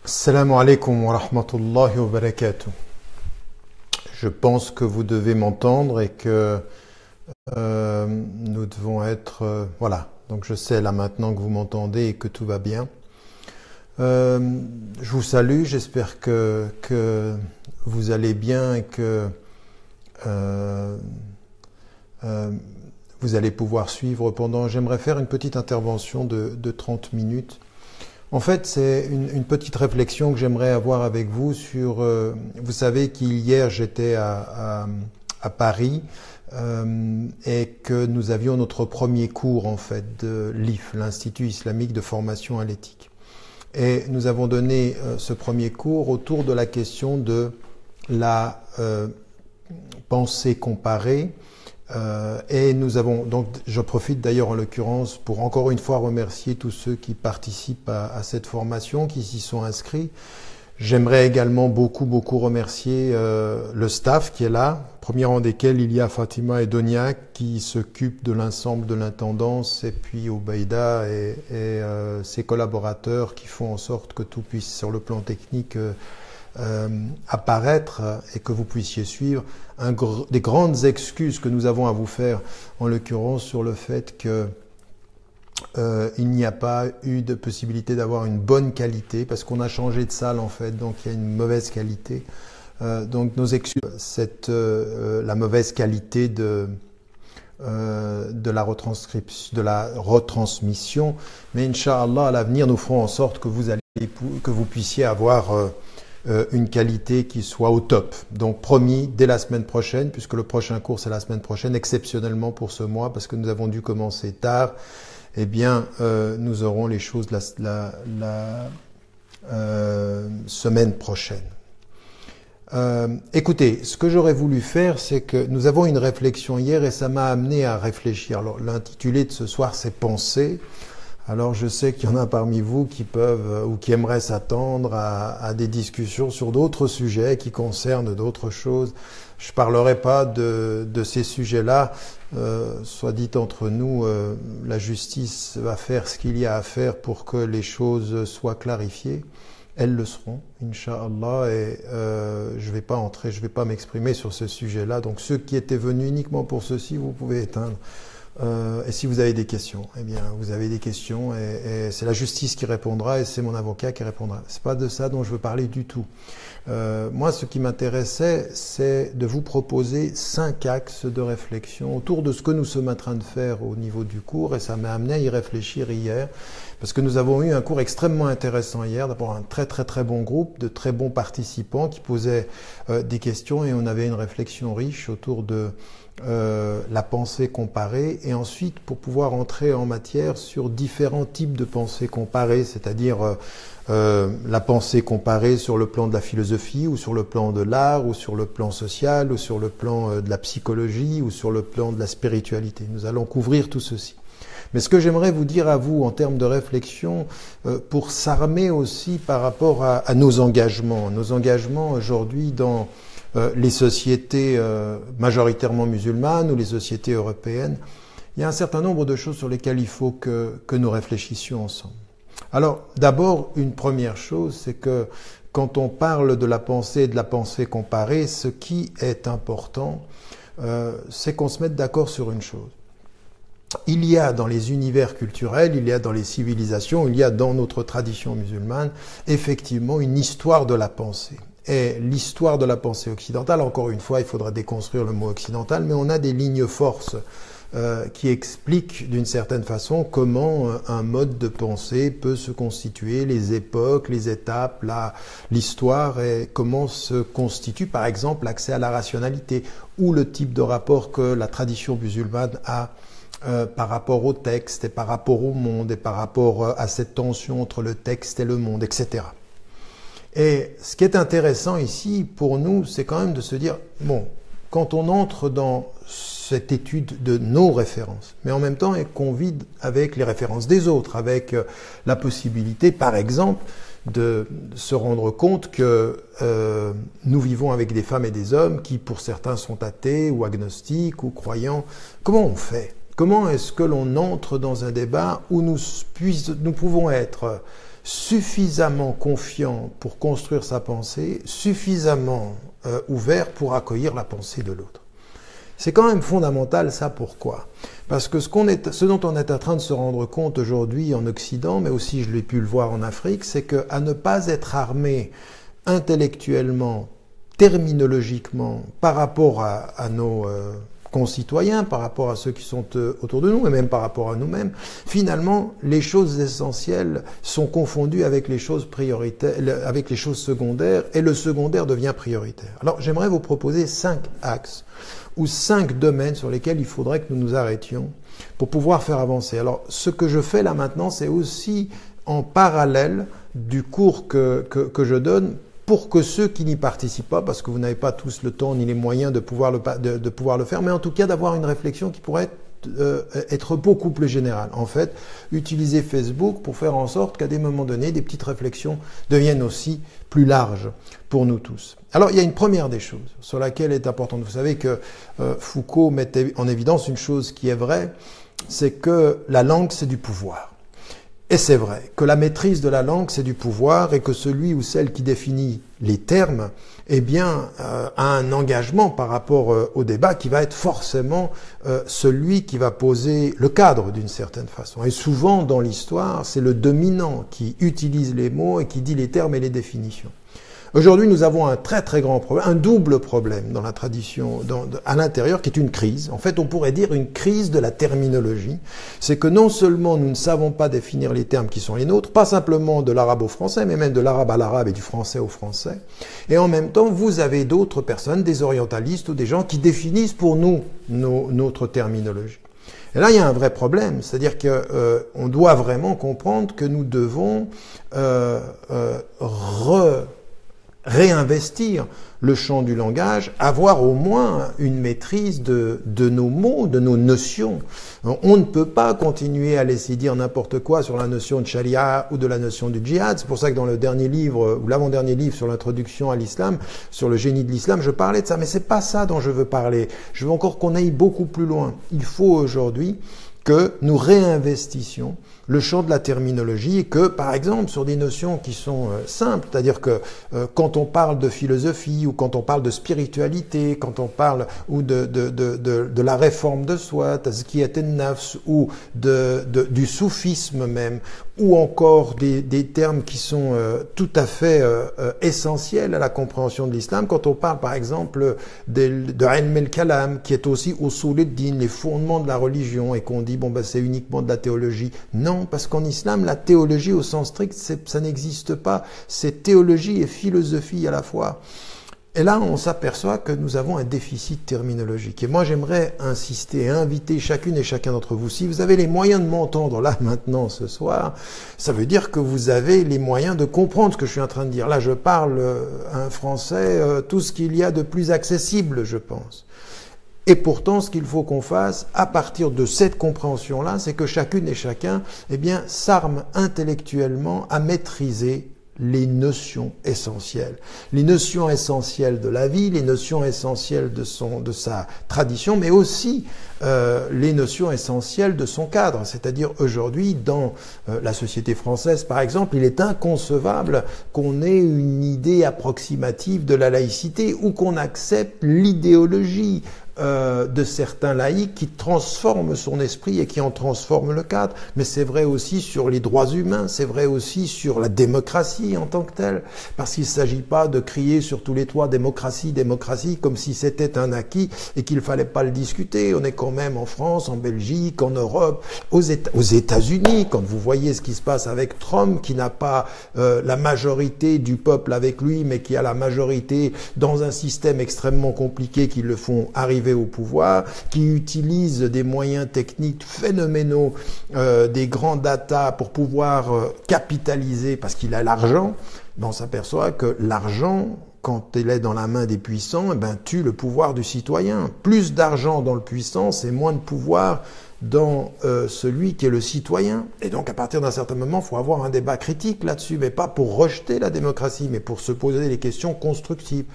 Assalamu alaikum wa rahmatullahi wa barakatuh. Je pense que vous devez m'entendre et que nous devons être... voilà, donc je sais là maintenant que vous m'entendez et que tout va bien. Je vous salue, j'espère que vous allez bien et que vous allez pouvoir suivre pendant... J'aimerais faire une petite intervention de 30 minutes. En fait, c'est une petite réflexion que j'aimerais avoir avec vous sur... vous savez qu'hier, j'étais à Paris et que nous avions notre premier cours, en fait, de l'IF, l'Institut islamique de formation à l'éthique. Et nous avons donné ce premier cours autour de la question de la pensée comparée. Et nous avons donc, je profite d'ailleurs en l'occurrence pour encore une fois remercier tous ceux qui participent à cette formation, qui s'y sont inscrits. J'aimerais également beaucoup remercier le staff qui est là, premier rang desquels il y a Fatima et Donia qui s'occupent de l'ensemble de l'intendance, et puis Obeida et ses collaborateurs qui font en sorte que tout puisse sur le plan technique apparaître et que vous puissiez suivre. Des grandes excuses que nous avons à vous faire, en l'occurrence sur le fait que il n'y a pas eu de possibilité d'avoir une bonne qualité, parce qu'on a changé de salle en fait, donc il y a une mauvaise qualité. Donc nos excuses, la mauvaise qualité de la retransmission, mais Inch'Allah à l'avenir nous ferons en sorte que vous puissiez avoir une qualité qui soit au top. Donc promis, dès la semaine prochaine, puisque le prochain cours c'est la semaine prochaine, exceptionnellement pour ce mois, parce que nous avons dû commencer tard, eh bien nous aurons les choses la semaine prochaine. Écoutez, ce que j'aurais voulu faire, c'est que nous avons une réflexion hier et ça m'a amené à réfléchir. Alors l'intitulé de ce soir c'est Penser. Alors je sais qu'il y en a parmi vous qui peuvent ou qui aimeraient s'attendre à des discussions sur d'autres sujets qui concernent d'autres choses. Je parlerai pas de ces sujets-là. Soit dit entre nous, la justice va faire ce qu'il y a à faire pour que les choses soient clarifiées. Elles le seront, Inch'Allah, et je vais pas m'exprimer sur ce sujet-là. Donc ceux qui étaient venus uniquement pour ceci, vous pouvez éteindre. Et si vous avez des questions, eh bien, vous avez des questions et c'est la justice qui répondra et c'est mon avocat qui répondra. C'est pas de ça dont je veux parler du tout. Moi, ce qui m'intéressait, c'est de vous proposer 5 axes de réflexion autour de ce que nous sommes en train de faire au niveau du cours, et ça m'a amené à y réfléchir hier, parce que nous avons eu un cours extrêmement intéressant hier, d'abord un très bon groupe de très bons participants qui posaient des questions, et on avait une réflexion riche autour de la pensée comparée, et ensuite pour pouvoir entrer en matière sur différents types de pensée comparée, c'est-à-dire la pensée comparée sur le plan de la philosophie ou sur le plan de l'art ou sur le plan social ou sur le plan de la psychologie ou sur le plan de la spiritualité. Nous allons couvrir tout ceci. Mais ce que j'aimerais vous dire à vous en termes de réflexion, pour s'armer aussi par rapport à nos engagements aujourd'hui dans les sociétés majoritairement musulmanes ou les sociétés européennes, il y a un certain nombre de choses sur lesquelles il faut que nous réfléchissions ensemble. Alors, d'abord, une première chose, c'est que quand on parle de la pensée et de la pensée comparée, ce qui est important, c'est qu'on se mette d'accord sur une chose. Il y a dans les univers culturels, il y a dans les civilisations, il y a dans notre tradition musulmane, effectivement, une histoire de la pensée. Et l'histoire de la pensée occidentale, encore une fois, il faudra déconstruire le mot occidental, mais on a des lignes forces qui expliquent d'une certaine façon comment un mode de pensée peut se constituer, les époques, les étapes, l'histoire, et comment se constitue par exemple l'accès à la rationalité ou le type de rapport que la tradition musulmane a par rapport au texte et par rapport au monde et par rapport à cette tension entre le texte et le monde, etc. Et ce qui est intéressant ici pour nous, c'est quand même de se dire, bon, quand on entre dans cette étude de nos références, mais en même temps qu'on vide avec les références des autres, avec la possibilité, par exemple, de se rendre compte que nous vivons avec des femmes et des hommes qui, pour certains, sont athées ou agnostiques ou croyants. Comment on fait ? Comment est-ce que l'on entre dans un débat où nous pouvons être suffisamment confiants pour construire sa pensée, suffisamment ouverts pour accueillir la pensée de l'autre? C'est quand même fondamental, ça. Pourquoi? Parce que ce dont on est en train de se rendre compte aujourd'hui en Occident, mais aussi je l'ai pu le voir en Afrique, c'est qu'à ne pas être armé intellectuellement, terminologiquement, par rapport à nos concitoyens, par rapport à ceux qui sont autour de nous, et même par rapport à nous-mêmes, finalement, les choses essentielles sont confondues avec les choses prioritaires, avec les choses secondaires, et le secondaire devient prioritaire. Alors, j'aimerais vous proposer 5 axes ou 5 domaines sur lesquels il faudrait que nous nous arrêtions pour pouvoir faire avancer. Alors, ce que je fais là maintenant, c'est aussi en parallèle du cours que je donne, pour que ceux qui n'y participent pas, parce que vous n'avez pas tous le temps ni les moyens de pouvoir le faire, mais en tout cas d'avoir une réflexion qui pourrait être beaucoup plus générale. En fait, utiliser Facebook pour faire en sorte qu'à des moments donnés, des petites réflexions deviennent aussi plus larges pour nous tous. Alors, il y a une première des choses sur laquelle est importante. Vous savez que Foucault mettait en évidence une chose qui est vraie, c'est que la langue, c'est du pouvoir. Et c'est vrai que la maîtrise de la langue, c'est du pouvoir, et que celui ou celle qui définit les termes, eh bien, a un engagement par rapport au débat qui va être forcément celui qui va poser le cadre d'une certaine façon. Et souvent, dans l'histoire, c'est le dominant qui utilise les mots et qui dit les termes et les définitions. Aujourd'hui, nous avons un très très grand problème, un double problème dans la tradition, à l'intérieur, qui est une crise. En fait, on pourrait dire une crise de la terminologie. C'est que non seulement nous ne savons pas définir les termes qui sont les nôtres, pas simplement de l'arabe au français, mais même de l'arabe à l'arabe et du français au français. Et en même temps, vous avez d'autres personnes, des orientalistes ou des gens qui définissent pour nous notre terminologie. Et là, il y a un vrai problème, c'est-à-dire que on doit vraiment comprendre que nous devons réinvestir le champ du langage, avoir au moins une maîtrise de nos mots, de nos notions. On ne peut pas continuer à laisser dire n'importe quoi sur la notion de charia ou de la notion du djihad. C'est pour ça que dans le dernier livre, ou l'avant-dernier livre sur l'introduction à l'islam, sur le génie de l'islam, je parlais de ça. Mais c'est pas ça dont je veux parler. Je veux encore qu'on aille beaucoup plus loin. Il faut aujourd'hui que nous réinvestissions le champ de la terminologie et que, par exemple, sur des notions qui sont simples, c'est-à-dire que quand on parle de philosophie ou quand on parle de spiritualité, quand on parle ou de la réforme de soi, tazkiyat an-nafs, ou du soufisme même, ou encore des termes qui sont tout à fait essentiels à la compréhension de l'islam, quand on parle, par exemple, de ilm al-kalam, qui est aussi usul ad-din, les fondements de la religion, et qu'on dit, bon, ben, c'est uniquement de la théologie. Non, parce qu'en islam, la théologie au sens strict, ça n'existe pas. C'est théologie et philosophie à la fois. Et là, on s'aperçoit que nous avons un déficit terminologique. Et moi, j'aimerais insister et inviter chacune et chacun d'entre vous. Si vous avez les moyens de m'entendre là, maintenant, ce soir, ça veut dire que vous avez les moyens de comprendre ce que je suis en train de dire. Là, je parle un français, tout ce qu'il y a de plus accessible, je pense. Et pourtant, ce qu'il faut qu'on fasse, à partir de cette compréhension-là, c'est que chacune et chacun, eh bien, s'arme intellectuellement à maîtriser les notions essentielles. Les notions essentielles de la vie, les notions essentielles de sa tradition, mais aussi les notions essentielles de son cadre. C'est-à-dire aujourd'hui, dans la société française, par exemple, il est inconcevable qu'on ait une idée approximative de la laïcité ou qu'on accepte l'idéologie de certains laïcs qui transforment son esprit et qui en transforment le cadre. Mais c'est vrai aussi sur les droits humains, c'est vrai aussi sur la démocratie en tant que telle, parce qu'il ne s'agit pas de crier sur tous les toits démocratie, démocratie, comme si c'était un acquis et qu'il ne fallait pas le discuter. On est quand même en France, en Belgique, en Europe, aux États-Unis, quand vous voyez ce qui se passe avec Trump, qui n'a pas la majorité du peuple avec lui, mais qui a la majorité dans un système extrêmement compliqué qui le font arriver au pouvoir, qui utilise des moyens techniques phénoménaux, des grands data pour pouvoir capitaliser parce qu'il a l'argent. On s'aperçoit que l'argent, quand il est dans la main des puissants, eh ben, tue le pouvoir du citoyen. Plus d'argent dans le puissant, c'est moins de pouvoir dans celui qui est le citoyen. Et donc, à partir d'un certain moment, il faut avoir un débat critique là-dessus, mais pas pour rejeter la démocratie, mais pour se poser des questions constructives.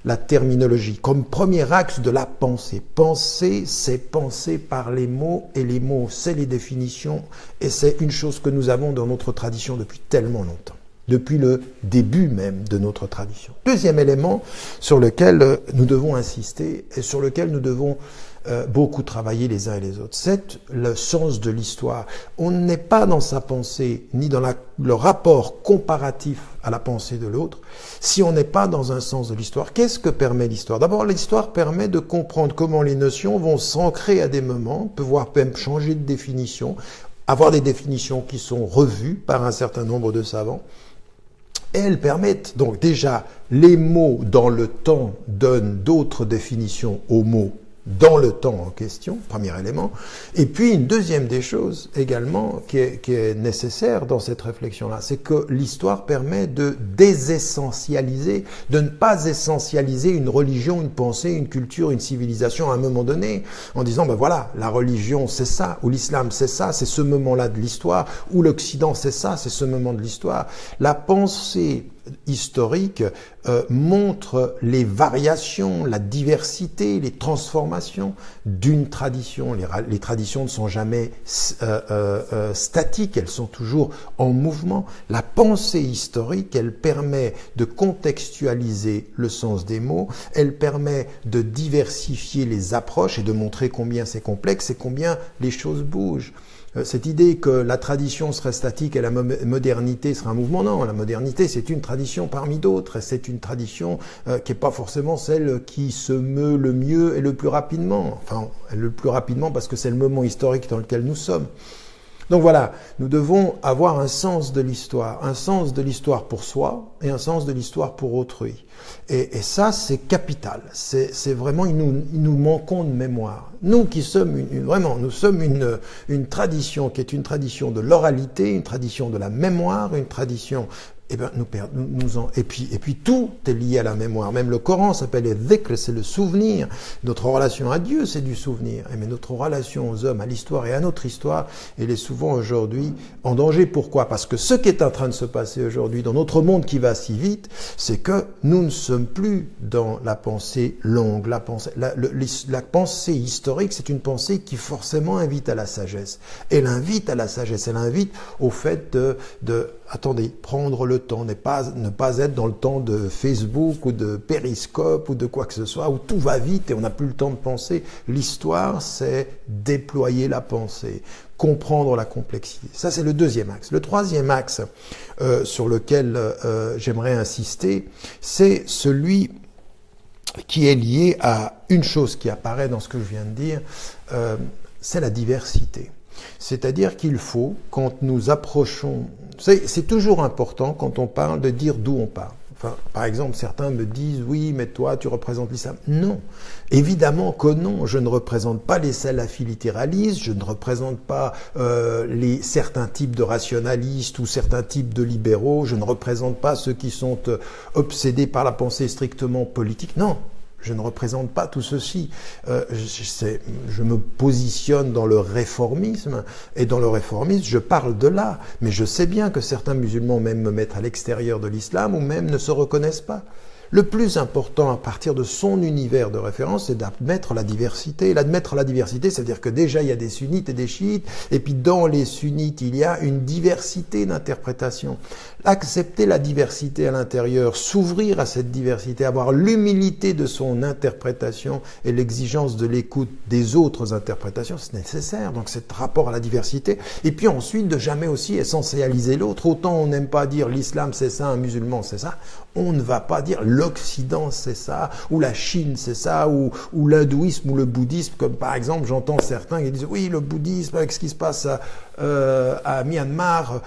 la terminologie comme premier axe de la pensée. Penser, c'est penser par les mots, et les mots, c'est les définitions, et c'est une chose que nous avons dans notre tradition depuis tellement longtemps, depuis le début même de notre tradition. Deuxième élément sur lequel nous devons insister et sur lequel nous devons beaucoup travailler les uns et les autres, c'est le sens de l'histoire. On n'est pas dans sa pensée, ni dans le rapport comparatif à la pensée de l'autre, si on n'est pas dans un sens de l'histoire. Qu'est-ce que permet l'histoire? D'abord, l'histoire permet de comprendre comment les notions vont s'ancrer à des moments, pouvoir même changer de définition, avoir des définitions qui sont revues par un certain nombre de savants. Et elles permettent, donc déjà, les mots dans le temps donnent d'autres définitions aux mots dans le temps en question, premier élément. Et puis une deuxième des choses également qui est nécessaire dans cette réflexion-là, c'est que l'histoire permet de désessentialiser, de ne pas essentialiser une religion, une pensée, une culture, une civilisation à un moment donné, en disant ben voilà, la religion c'est ça, ou l'islam c'est ça, c'est ce moment-là de l'histoire, ou l'Occident c'est ça, c'est ce moment de l'histoire. La pensée historique montre les variations, la diversité, les transformations d'une tradition. Les traditions ne sont jamais statiques, elles sont toujours en mouvement. La pensée historique, elle permet de contextualiser le sens des mots, elle permet de diversifier les approches et de montrer combien c'est complexe et combien les choses bougent. Cette idée que la tradition serait statique et la modernité serait un mouvement, non, la modernité c'est une tradition parmi d'autres, et c'est une tradition qui n'est pas forcément celle qui se meut le mieux et le plus rapidement, enfin le plus rapidement parce que c'est le moment historique dans lequel nous sommes. Donc voilà, nous devons avoir un sens de l'histoire pour soi et un sens de l'histoire pour autrui. Et ça, c'est capital. C'est vraiment, nous manquons de mémoire. Nous qui sommes nous sommes une tradition qui est une tradition de l'oralité, une tradition de la mémoire, une tradition. Eh ben, et puis tout est lié à la mémoire. Même le Coran s'appelle le dhikr, c'est le souvenir. Notre relation à Dieu, c'est du souvenir. Mais notre relation aux hommes, à l'histoire et à notre histoire, elle est souvent aujourd'hui en danger. Pourquoi? Parce que ce qui est en train de se passer aujourd'hui dans notre monde qui va si vite, c'est que nous ne sommes plus dans la pensée longue. La pensée historique, c'est une pensée qui forcément invite à la sagesse. Elle invite à la sagesse, elle invite au fait attendez, prendre le temps, ne pas être dans le temps de Facebook ou de Periscope ou de quoi que ce soit, où tout va vite et on n'a plus le temps de penser. L'histoire, c'est déployer la pensée, comprendre la complexité. Ça, c'est le deuxième axe. Le troisième axe sur lequel j'aimerais insister, c'est celui qui est lié à une chose qui apparaît dans ce que je viens de dire, c'est la diversité. C'est-à-dire qu'il faut, quand nous approchons, c'est toujours important quand on parle de dire d'où on parle. Enfin, par exemple, certains me disent « oui, mais toi, tu représentes l'islam ». Non, évidemment que non, je ne représente pas les salafis littéralistes, je ne représente pas certains types de rationalistes ou certains types de libéraux, je ne représente pas ceux qui sont obsédés par la pensée strictement politique. Non. Je ne représente pas tout ceci. Je me positionne dans le réformisme, et dans le réformisme, je parle de là. Mais je sais bien que certains musulmans même me mettent à l'extérieur de l'islam ou même ne se reconnaissent pas. Le plus important à partir de son univers de référence, c'est d'admettre la diversité. L'admettre la diversité, c'est-à-dire que déjà il y a des sunnites et des chiites, et puis dans les sunnites, il y a une diversité d'interprétations. Accepter la diversité à l'intérieur, s'ouvrir à cette diversité, avoir l'humilité de son interprétation et l'exigence de l'écoute des autres interprétations, c'est nécessaire. Donc cet rapport à la diversité. Et puis ensuite, de jamais aussi essentialiser l'autre. Autant on n'aime pas dire l'islam c'est ça, un musulman c'est ça, on ne va pas dire l'Occident c'est ça, ou la Chine c'est ça, ou l'hindouisme ou le bouddhisme, comme par exemple j'entends certains qui disent oui, le bouddhisme avec ce qui se passe à Myanmar,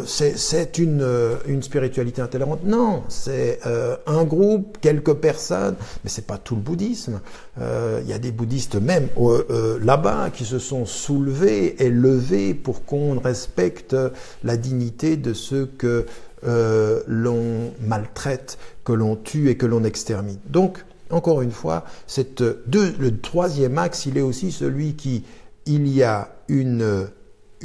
c'est une spiritualité intolérante. Non, c'est un groupe, quelques personnes, mais c'est pas tout le bouddhisme. Il y a des bouddhistes même là-bas qui se sont soulevés et levés pour qu'on respecte la dignité de ceux que l'on maltraite, que l'on tue et que l'on extermine. Donc, encore une fois, le troisième axe, il est aussi celui il y a une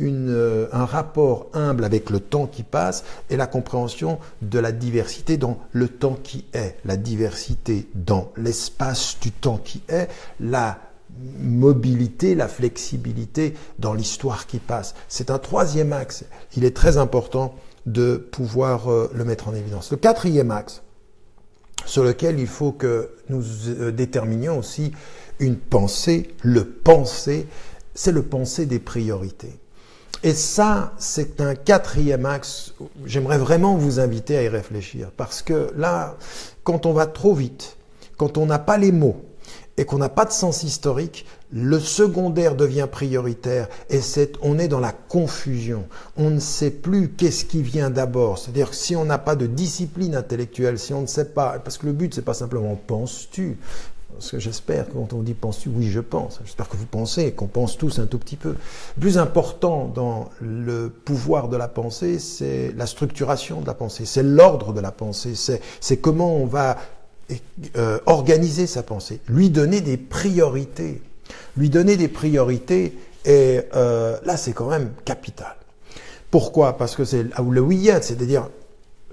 un rapport humble avec le temps qui passe et la compréhension de la diversité dans le temps qui est, la diversité dans l'espace du temps qui est, la mobilité, la flexibilité dans l'histoire qui passe. C'est un troisième axe. Il est très important de pouvoir le mettre en évidence. Le quatrième axe, sur lequel il faut que nous déterminions aussi une pensée, c'est le penser des priorités. Et ça, c'est un quatrième axe. J'aimerais vraiment vous inviter à y réfléchir. Parce que là, quand on va trop vite, quand on n'a pas les mots et qu'on n'a pas de sens historique, le secondaire devient prioritaire et on est dans la confusion. On ne sait plus qu'est-ce qui vient d'abord. C'est-à-dire que si on n'a pas de discipline intellectuelle, si on ne sait pas, parce que le but, c'est pas simplement penses-tu. Parce que j'espère que quand on dit penses-tu, oui, je pense. J'espère que vous pensez, qu'on pense tous un tout petit peu. Le plus important dans le pouvoir de la pensée, c'est la structuration de la pensée, c'est l'ordre de la pensée, c'est comment on va organiser sa pensée, lui donner des priorités. Lui donner des priorités, et là, c'est quand même capital. Pourquoi? Parce que c'est l'awlawiyat, c'est-à-dire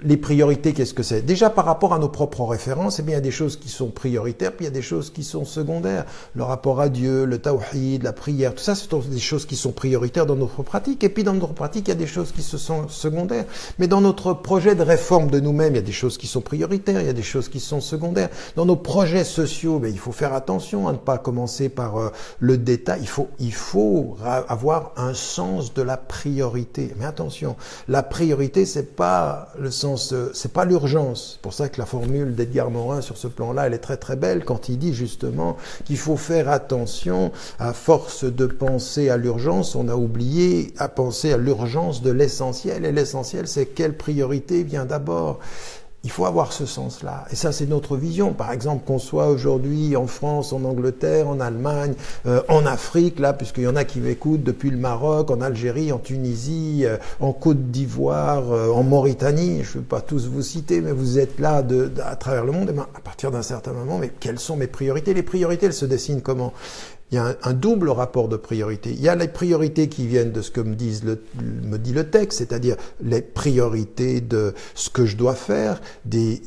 les priorités, qu'est-ce que c'est? Déjà, par rapport à nos propres références, eh bien, il y a des choses qui sont prioritaires, puis il y a des choses qui sont secondaires. Le rapport à Dieu, le tawhid, la prière, tout ça, ce sont des choses qui sont prioritaires dans notre pratique. Et puis, dans notre pratique, il y a des choses qui sont secondaires. Mais dans notre projet de réforme de nous-mêmes, il y a des choses qui sont prioritaires, il y a des choses qui sont secondaires. Dans nos projets sociaux, il faut faire attention à ne pas commencer par le détail. Il faut avoir un sens de la priorité. Mais attention, la priorité, c'est pas le sens, c'est pas l'urgence. C'est pour ça que la formule d'Edgar Morin sur ce plan-là, elle est très très belle quand il dit justement qu'il faut faire attention, à force de penser à l'urgence, on a oublié à penser à l'urgence de l'essentiel. Et l'essentiel, c'est quelle priorité vient d'abord. Il faut avoir ce sens-là. Et ça, c'est notre vision. Par exemple, qu'on soit aujourd'hui en France, en Angleterre, en Allemagne, en Afrique, là, puisqu'il y en a qui m'écoutent depuis le Maroc, en Algérie, en Tunisie, en Côte d'Ivoire, en Mauritanie. Je ne vais pas tous vous citer, mais vous êtes là à travers le monde. Et ben, à partir d'un certain moment, mais quelles sont mes priorités? Les priorités, elles se dessinent comment? Il y a un double rapport de priorité. Il y a les priorités qui viennent de ce que me dit le texte, c'est-à-dire les priorités de ce que je dois faire, des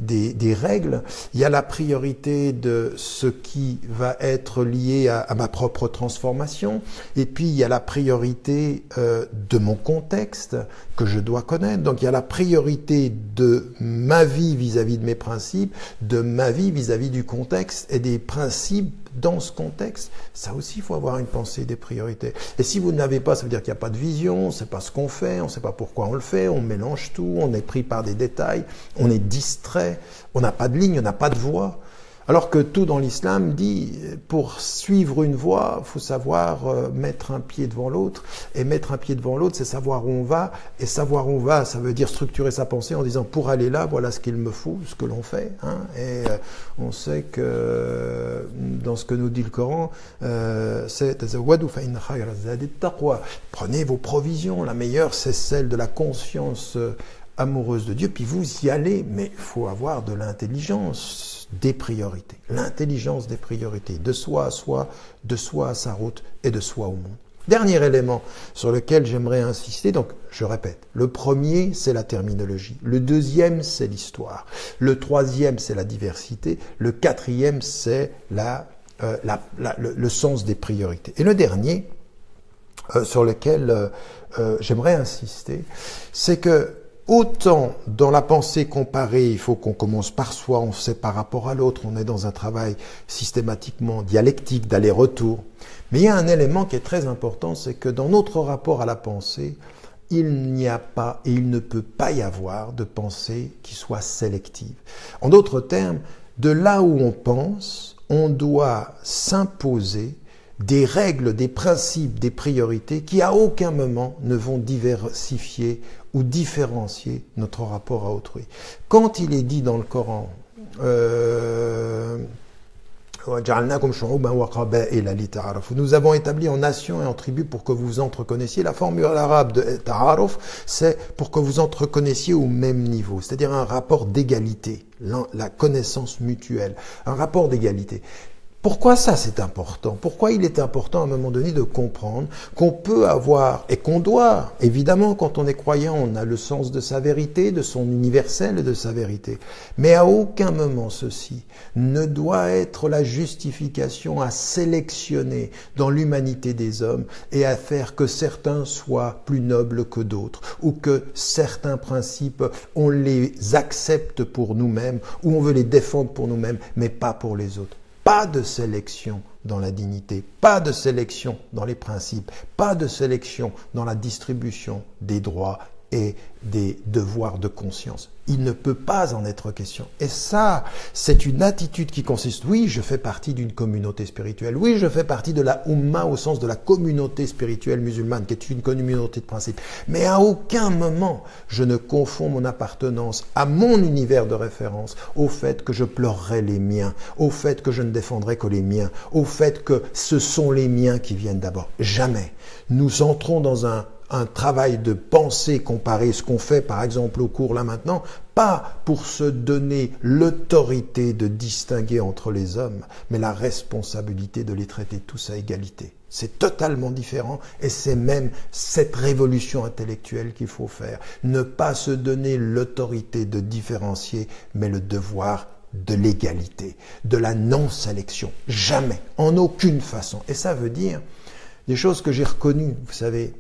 règles. Il y a la priorité de ce qui va être lié à ma propre transformation. Et puis, il y a la priorité de mon contexte que je dois connaître. Donc, il y a la priorité de ma vie vis-à-vis de mes principes, de ma vie vis-à-vis du contexte et des principes dans ce contexte. Ça aussi, il faut avoir une pensée des priorités. Et si vous ne l'avez pas, ça veut dire qu'il n'y a pas de vision, on ne sait pas ce qu'on fait, on ne sait pas pourquoi on le fait, on mélange tout, on est pris par des détails, on est distrait, on n'a pas de ligne, on n'a pas de voie. Alors que tout dans l'islam dit, pour suivre une voie, il faut savoir mettre un pied devant l'autre. Et mettre un pied devant l'autre, c'est savoir où on va. Et savoir où on va, ça veut dire structurer sa pensée en disant, pour aller là, voilà ce qu'il me faut, ce que l'on fait. Hein. Et on sait que dans ce que nous dit le Coran, c'est prenez vos provisions. La meilleure, c'est celle de la conscience amoureuse de Dieu. Puis vous y allez, mais il faut avoir de l'intelligence des priorités, l'intelligence des priorités, de soi à soi, de soi à sa route et de soi au monde. Dernier élément sur lequel j'aimerais insister, donc je répète, le premier c'est la terminologie, le deuxième c'est l'histoire, le troisième c'est la diversité, le quatrième c'est le sens des priorités. Et le dernier sur lequel j'aimerais insister, c'est que autant dans la pensée comparée, il faut qu'on commence par soi, on sait par rapport à l'autre, on est dans un travail systématiquement dialectique, d'aller-retour. Mais il y a un élément qui est très important, c'est que dans notre rapport à la pensée, il n'y a pas et il ne peut pas y avoir de pensée qui soit sélective. En d'autres termes, de là où on pense, on doit s'imposer des règles, des principes, des priorités qui à aucun moment ne vont diversifier ou différencier notre rapport à autrui. Quand il est dit dans le Coran, nous avons établi en nations et en tribus pour que vous vous entreconnaissiez. La formule arabe de ta'aruf, c'est pour que vous entreconnaissiez au même niveau, c'est-à-dire un rapport d'égalité, la connaissance mutuelle, un rapport d'égalité. Pourquoi ça c'est important? Pourquoi il est important à un moment donné de comprendre qu'on peut avoir, et qu'on doit, évidemment quand on est croyant, on a le sens de sa vérité, de son universel et de sa vérité. Mais à aucun moment ceci ne doit être la justification à sélectionner dans l'humanité des hommes et à faire que certains soient plus nobles que d'autres, ou que certains principes, on les accepte pour nous-mêmes, ou on veut les défendre pour nous-mêmes, mais pas pour les autres. Pas de sélection dans la dignité, pas de sélection dans les principes, pas de sélection dans la distribution des droits et des devoirs de conscience. Il ne peut pas en être question. Et ça, c'est une attitude qui consiste, oui, je fais partie d'une communauté spirituelle, oui, je fais partie de la Ummah au sens de la communauté spirituelle musulmane, qui est une communauté de principes. Mais à aucun moment, je ne confonds mon appartenance à mon univers de référence au fait que je pleurerai les miens, au fait que je ne défendrai que les miens, au fait que ce sont les miens qui viennent d'abord. Jamais. Nous entrons dans un travail de pensée comparé, ce qu'on fait par exemple au cours là maintenant, pas pour se donner l'autorité de distinguer entre les hommes, mais la responsabilité de les traiter tous à égalité. C'est totalement différent et c'est même cette révolution intellectuelle qu'il faut faire. Ne pas se donner l'autorité de différencier, mais le devoir de l'égalité, de la non-sélection. Jamais, en aucune façon. Et ça veut dire des choses que j'ai reconnues, vous savez.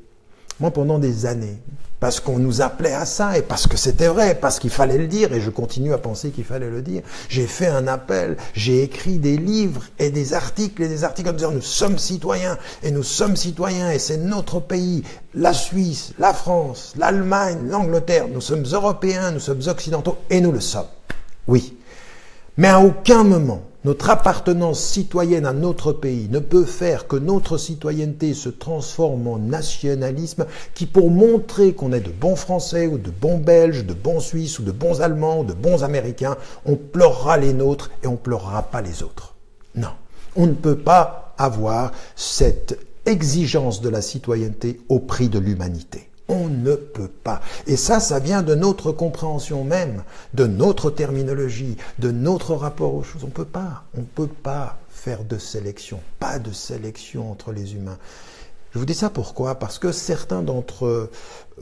Moi, pendant des années, parce qu'on nous appelait à ça, et parce que c'était vrai, parce qu'il fallait le dire, et je continue à penser qu'il fallait le dire, j'ai fait un appel, j'ai écrit des livres et des articles en disant nous sommes citoyens, et c'est notre pays, la Suisse, la France, l'Allemagne, l'Angleterre, nous sommes européens, nous sommes occidentaux, et nous le sommes. Oui. Mais à aucun moment, notre appartenance citoyenne à notre pays ne peut faire que notre citoyenneté se transforme en nationalisme qui, pour montrer qu'on est de bons Français ou de bons Belges, de bons Suisses ou de bons Allemands ou de bons Américains, on pleurera les nôtres et on pleurera pas les autres. Non, on ne peut pas avoir cette exigence de la citoyenneté au prix de l'humanité. On ne peut pas. Et ça vient de notre compréhension même, de notre terminologie, de notre rapport aux choses. On ne peut pas faire de sélection, pas de sélection entre les humains. Je vous dis ça pourquoi? Parce que certains d'entre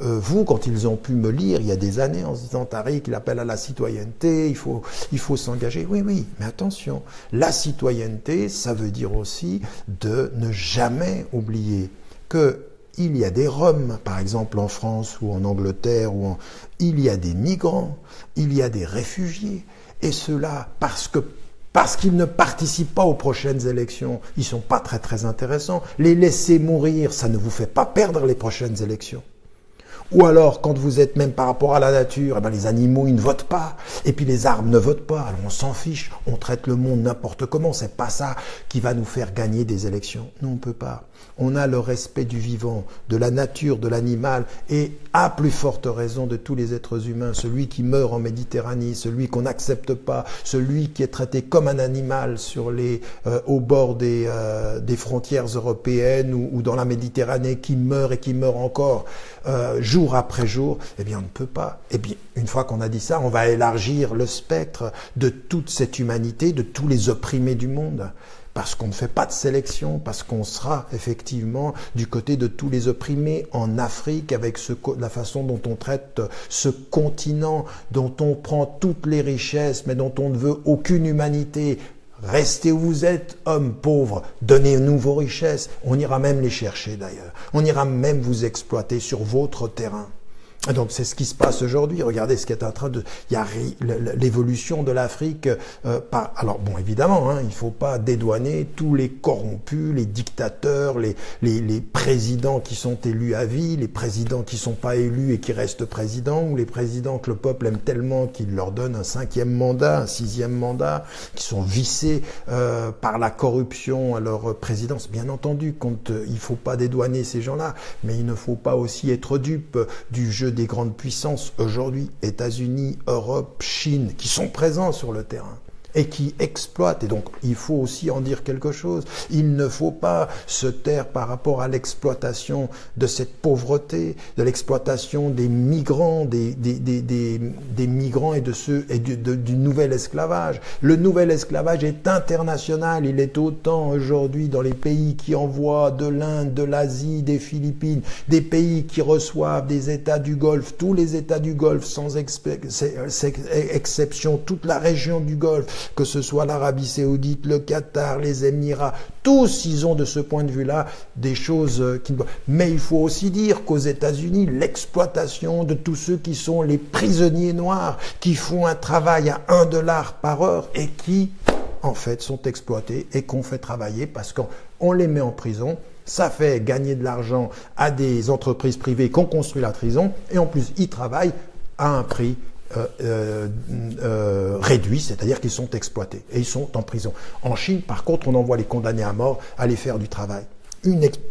vous, quand ils ont pu me lire il y a des années en se disant Tariq, il appelle à la citoyenneté, il faut s'engager. Oui, mais attention, la citoyenneté, ça veut dire aussi de ne jamais oublier que il y a des Roms, par exemple en France ou en Angleterre, il y a des migrants, il y a des réfugiés. Et ceux-là, parce qu'ils ne participent pas aux prochaines élections, ils ne sont pas très très intéressants. Les laisser mourir, ça ne vous fait pas perdre les prochaines élections. Ou alors, quand vous êtes même par rapport à la nature, les animaux, ils ne votent pas. Et puis les arbres ne votent pas. Alors on s'en fiche. On traite le monde n'importe comment. C'est pas ça qui va nous faire gagner des élections. Non, on ne peut pas. On a le respect du vivant, de la nature, de l'animal, et à plus forte raison de tous les êtres humains. Celui qui meurt en Méditerranée, celui qu'on n'accepte pas, celui qui est traité comme un animal au bord des frontières européennes ou dans la Méditerranée, qui meurt et qui meurt encore jour après jour, eh bien on ne peut pas. Eh bien, une fois qu'on a dit ça, on va élargir le spectre de toute cette humanité, de tous les opprimés du monde. Parce qu'on ne fait pas de sélection, parce qu'on sera effectivement du côté de tous les opprimés en Afrique, avec la façon dont on traite ce continent, dont on prend toutes les richesses, mais dont on ne veut aucune humanité. Restez où vous êtes, hommes pauvres, donnez-nous vos richesses. On ira même les chercher d'ailleurs. On ira même vous exploiter sur votre terrain. Et donc c'est ce qui se passe aujourd'hui. Regardez ce qui est en train de... Il y a l'évolution de l'Afrique. Alors bon, évidemment, il ne faut pas dédouaner tous les corrompus, les dictateurs, les présidents qui sont élus à vie, les présidents qui ne sont pas élus et qui restent présidents, ou les présidents que le peuple aime tellement qu'il leur donne un 5e mandat, un 6e mandat, qui sont vissés par la corruption à leur présidence. Bien entendu, il ne faut pas dédouaner ces gens-là, mais il ne faut pas aussi être dupe du jeu des grandes puissances aujourd'hui, États-Unis, Europe, Chine, qui sont présents sur le terrain et qui exploitent. Et donc, il faut aussi en dire quelque chose. Il ne faut pas se taire par rapport à l'exploitation de cette pauvreté, de l'exploitation des migrants, des migrants et du nouvel esclavage. Le nouvel esclavage est international. Il est autant aujourd'hui dans les pays qui envoient de l'Inde, de l'Asie, des Philippines, des pays qui reçoivent des États du Golfe, tous les États du Golfe sans exception, toute la région du Golfe, que ce soit l'Arabie Saoudite, le Qatar, les Émirats, tous ils ont de ce point de vue-là des choses qui... Mais il faut aussi dire qu'aux États-Unis, l'exploitation de tous ceux qui sont les prisonniers noirs, qui font un travail à $1 par heure et qui, en fait, sont exploités et qu'on fait travailler parce qu'on les met en prison. Ça fait gagner de l'argent à des entreprises privées qui ont construit la prison et en plus, ils travaillent à un prix réduit, c'est-à-dire qu'ils sont exploités et ils sont en prison. En Chine, par contre, on envoie les condamnés à mort aller faire du travail.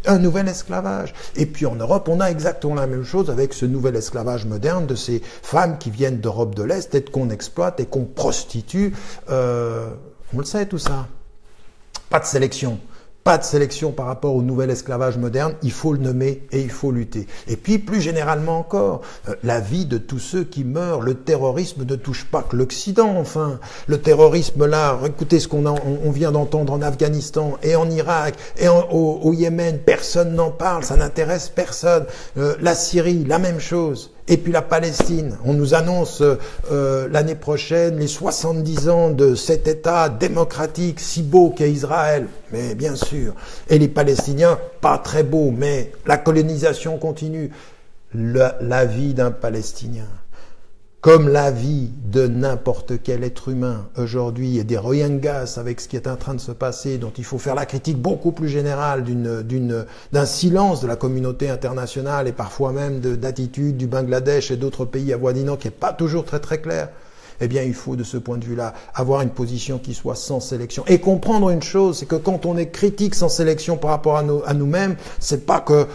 Un nouvel esclavage. Et puis en Europe, on a exactement la même chose avec ce nouvel esclavage moderne de ces femmes qui viennent d'Europe de l'Est et qu'on exploite et qu'on prostitue. On le sait tout ça. Pas de sélection. Pas de sélection par rapport au nouvel esclavage moderne, il faut le nommer et il faut lutter. Et puis, plus généralement encore, la vie de tous ceux qui meurent, le terrorisme ne touche pas que l'Occident, enfin. Le terrorisme là, écoutez ce on vient d'entendre en Afghanistan et en Irak et au Yémen, personne n'en parle, ça n'intéresse personne. La Syrie, la même chose. Et puis la Palestine, on nous annonce l'année prochaine les 70 ans de cet État démocratique si beau qu'est Israël. Mais bien sûr. Et les Palestiniens, pas très beaux, mais la colonisation continue. La vie d'un Palestinien, comme la vie de n'importe quel être humain aujourd'hui, et des Rohingyas avec ce qui est en train de se passer, dont il faut faire la critique beaucoup plus générale d'un silence de la communauté internationale et parfois même d'attitude du Bangladesh et d'autres pays avoisinants qui n'est pas toujours très très clair. Eh bien, il faut de ce point de vue-là avoir une position qui soit sans sélection. Et comprendre une chose, c'est que quand on est critique sans sélection par rapport à nous-mêmes, c'est pas que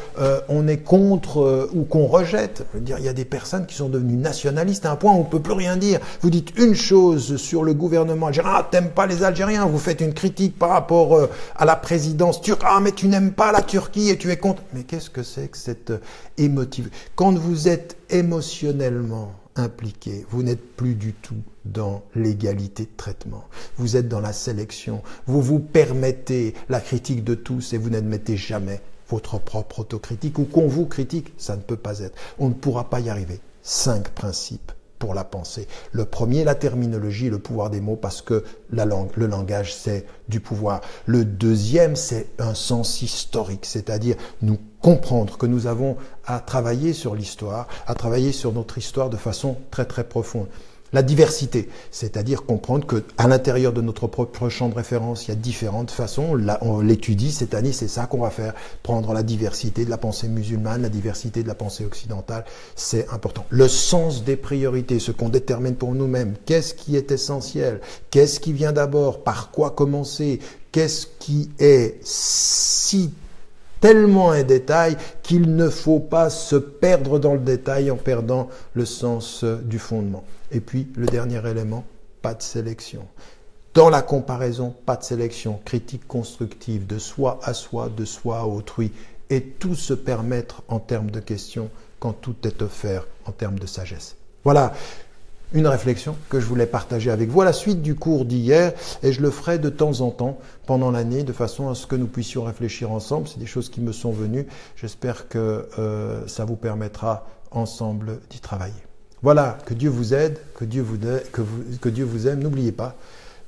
on est contre ou qu'on rejette. Je veux dire, il y a des personnes qui sont devenues nationalistes à un point où on peut plus rien dire. Vous dites une chose sur le gouvernement algérien, ah, t'aimes pas les Algériens, vous faites une critique par rapport à la présidence turque, ah, mais tu n'aimes pas la Turquie et tu es contre. Mais qu'est-ce que c'est que cette émotive? Quand vous êtes émotionnellement impliqué, vous n'êtes plus du tout dans l'égalité de traitement. Vous êtes dans la sélection. Vous vous permettez la critique de tous et vous n'admettez jamais votre propre autocritique ou qu'on vous critique. Ça ne peut pas être. On ne pourra pas y arriver. 5 principes pour la pensée. Le premier, la terminologie, le pouvoir des mots, parce que la langue, le langage, c'est du pouvoir. Le deuxième, c'est un sens historique, c'est-à-dire nous comprendre que nous avons à travailler sur l'histoire, à travailler sur notre histoire de façon très très profonde. La diversité, c'est-à-dire comprendre que à l'intérieur de notre propre champ de référence, il y a différentes façons. Là, on l'étudie cette année, c'est ça qu'on va faire. Prendre la diversité de la pensée musulmane, la diversité de la pensée occidentale, c'est important. Le sens des priorités, ce qu'on détermine pour nous-mêmes. Qu'est-ce qui est essentiel? Qu'est-ce qui vient d'abord? Par quoi commencer? Qu'est-ce qui est si tellement un détail qu'il ne faut pas se perdre dans le détail en perdant le sens du fondement. Et puis, le dernier élément, pas de sélection. Dans la comparaison, pas de sélection. Critique constructive de soi à soi, de soi à autrui. Et tout se permettre en termes de questions quand tout est offert en termes de sagesse. Voilà une réflexion que je voulais partager avec vous à la suite du cours d'hier et je le ferai de temps en temps pendant l'année de façon à ce que nous puissions réfléchir ensemble. C'est des choses qui me sont venues. J'espère que ça vous permettra ensemble d'y travailler. Voilà, que Dieu vous aide, que Dieu vous aime. N'oubliez pas,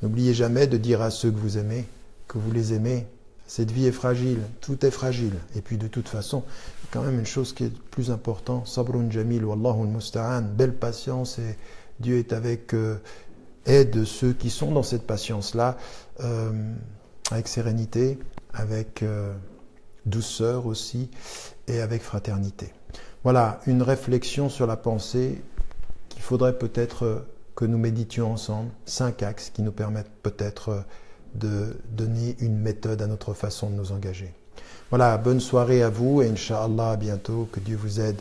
n'oubliez jamais de dire à ceux que vous aimez, que vous les aimez. Cette vie est fragile, tout est fragile. Et puis de toute façon, il y a quand même une chose qui est plus importante. Sabrun jamil, wallahu al-musta'an. Belle patience et Dieu est avec aide ceux qui sont dans cette patience-là, avec sérénité, avec douceur aussi, et avec fraternité. Voilà, une réflexion sur la pensée qu'il faudrait peut-être que nous méditions ensemble. 5 axes qui nous permettent peut-être de donner une méthode à notre façon de nous engager. Voilà, bonne soirée à vous et Inch'Allah à bientôt. Que Dieu vous aide,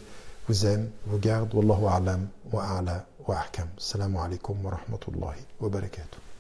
vous aime, vous garde. Wallahu a'lam wa a'la wa ahkam. Assalamu alaikum wa rahmatullahi wa barakatuh.